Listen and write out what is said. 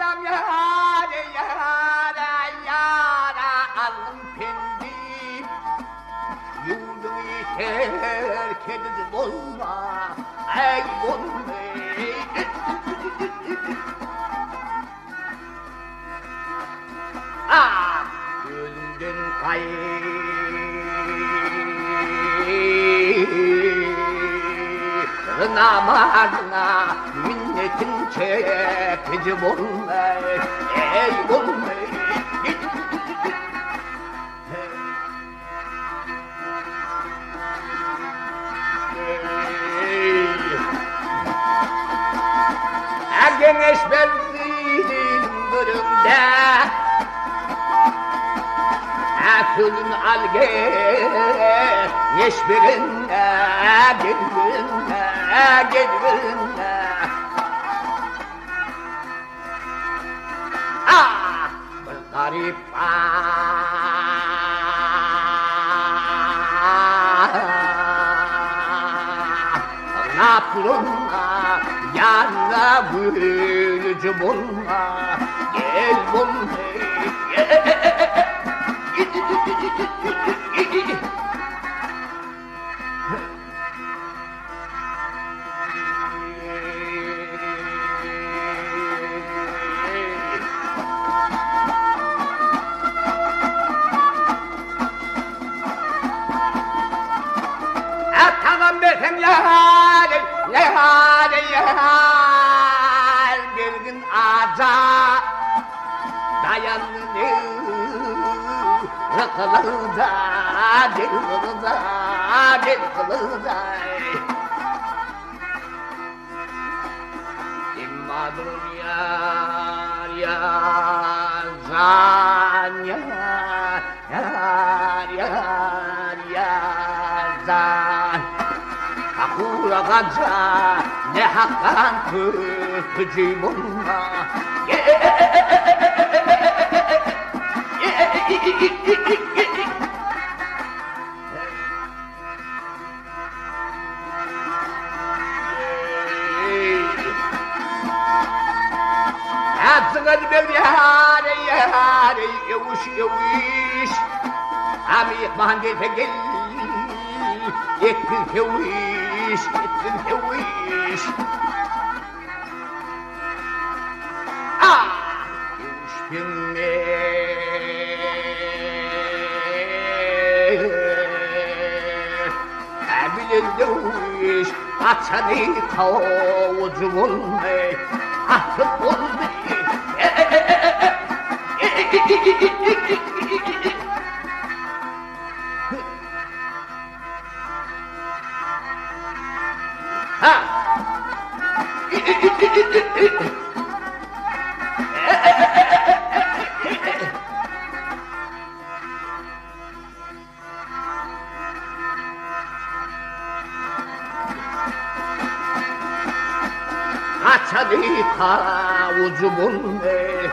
Mevlam yâre yâre yâre alın pendi yurdunu terk edip olma ey olma ah güldün namarına minnetin çekici olma ey olma Güneş verdiğin durumda Akılın alge Yeşbirine Gelbirine Ah bir garip Ne yapalım Yanına bölücü bulma Gel bulma Tamam benim lehâle bir gün ağaca dayanır Kılıda bir kılıda İmmadur yar zan Kakura gaca ne hakkan kırpıcı bulma Atsın bir yare yavuş Ami mahangete gel Yettin heviş Ah Yavuştun Abilin Atsanı kavucu bulmayı Atıp bulmayı Ha! Açadı kavucu bulmayı